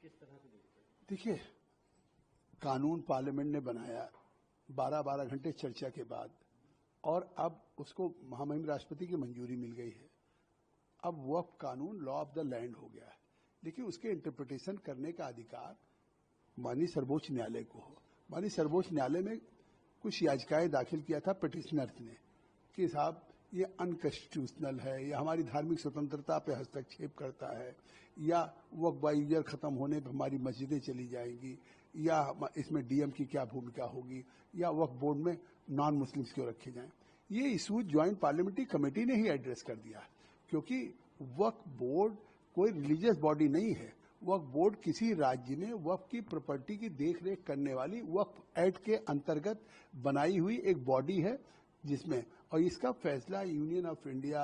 किस तरह से देखते हैं? देखिए, कानून पार्लियामेंट ने बनाया 12-12 घंटे चर्चा के बाद, और अब उसको महामहिम राष्ट्रपति की मंजूरी मिल गई है। अब वक्फ कानून लॉ ऑफ द लैंड हो गया है, लेकिन उसके इंटरप्रिटेशन करने का अधिकार माननीय सर्वोच्च न्यायालय को हो। माननीय सर्वोच्च न्यायालय में कुछ याचिकाएं दाखिल किया था पिटिशनर्स ने कि साहब ये अनकॉन्स्टिट्यूशनल है, या हमारी धार्मिक स्वतंत्रता पे हस्तक्षेप करता है, या वक्फ बाय यूजर खत्म होने पर हमारी मस्जिदें चली जाएंगी, या इसमें डीएम की क्या भूमिका होगी, या वक्फ बोर्ड में नॉन मुस्लिम्स क्यों रखे जाएं। ये इशू ज्वाइंट पार्लियामेंट्री कमेटी ने ही एड्रेस कर दिया, क्योंकि वक्फ बोर्ड कोई रिलीजियस बॉडी नहीं है। वक्फ बोर्ड किसी राज्य में वक्फ की प्रॉपर्टी की देखरेख करने वाली वक्फ एक्ट के अंतर्गत बनाई हुई एक बॉडी है, जिसमें और इसका फैसला यूनियन ऑफ इंडिया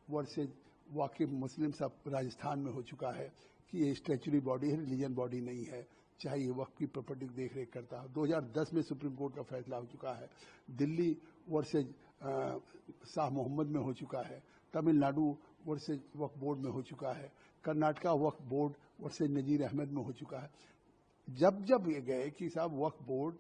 वर्सेज वाकिफ मुस्लिम्स ऑफ राजस्थान में हो चुका है कि ये स्टैच्यूटरी बॉडी है, रिलीजन बॉडी नहीं है, चाहे ये वक्फ की प्रॉपर्टी की देखरेख करता हो। 2010 में सुप्रीम कोर्ट का फैसला हो चुका है। दिल्ली वर्सेज शाह मोहम्मद में हो चुका है। तमिलनाडु वर्सेज वक्फ बोर्ड में हो चुका है। कर्नाटका वक्फ बोर्ड वर्सेज नजीर अहमद में हो चुका है। जब जब ये गए कि साहब वक्फ बोर्ड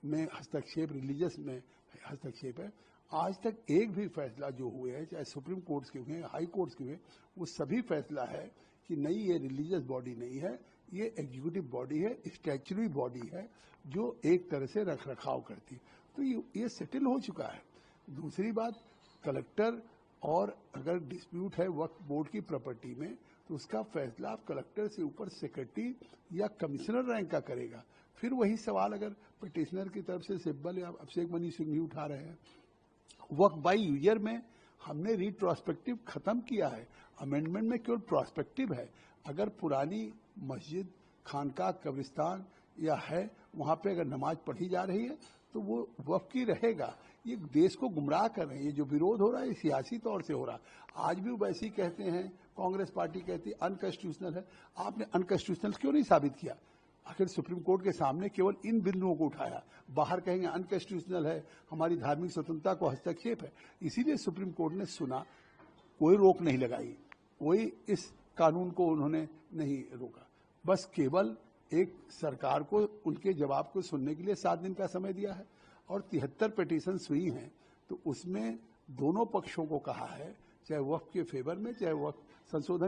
में हस्तक्षेप, रिलीजियस में हस्तक्षेप है, आज तक एक भी फैसला जो हुए हैं, चाहे सुप्रीम कोर्ट्स के हुए, हाई कोर्ट्स के हुए, वो सभी फैसला है कि नहीं, ये रिलीजियस बॉडी नहीं है, ये एग्जीक्यूटिव बॉडी है, स्टैच्यूटरी बॉडी है, जो एक तरह से रख रखाव करती है। तो ये सेटल हो चुका है। दूसरी बात, कलेक्टर और अगर डिस्प्यूट है वक्फ बोर्ड की प्रॉपर्टी में, तो उसका फैसला आप कलेक्टर से ऊपर सेक्रेटरी या कमिश्नर रैंक का करेगा। फिर वही सवाल अगर पिटिशनर की तरफ से सिब्बल या अभिषेक मनी सिंह भी उठा रहे हैं, वक्फ बाय यूजर में हमने रिट्रोस्पेक्टिव खत्म किया है, अमेंडमेंट में केवल प्रोस्पेक्टिव है। अगर पुरानी मस्जिद, खानका, कब्रिस्तान या है, वहां पे अगर नमाज पढ़ी जा रही है तो वो वक्फ की रहेगा। ये देश को गुमराह कर रहे हैं। ये जो विरोध हो रहा है, सियासी तौर से हो रहा है। आज भी वो वैसे ही कहते हैं, कांग्रेस पार्टी कहती है अनकॉन्स्टिट्यूशनल है। आपने अनकॉन्स्टिट्यूशनल क्यों नहीं साबित किया? आखिर सुप्रीम कोर्ट के सामने केवल इन बिंदुओं को उठाया, बाहर कहेंगे अनकॉन्स्टिट्यूशनल है, हमारी धार्मिक स्वतंत्रता को हस्तक्षेप है। इसीलिए सुप्रीम कोर्ट ने सुना, कोई रोक नहीं लगाई, कोई इस कानून को उन्होंने नहीं रोका। बस केवल एक सरकार को उनके जवाब को सुनने के लिए 7 दिन का समय दिया है, और 73 पिटीशन हुई हैं। तो उसमें दोनों पक्षों को कहा है, चाहे वक्फ के फेवर में, चाहे वक्फ संशोधन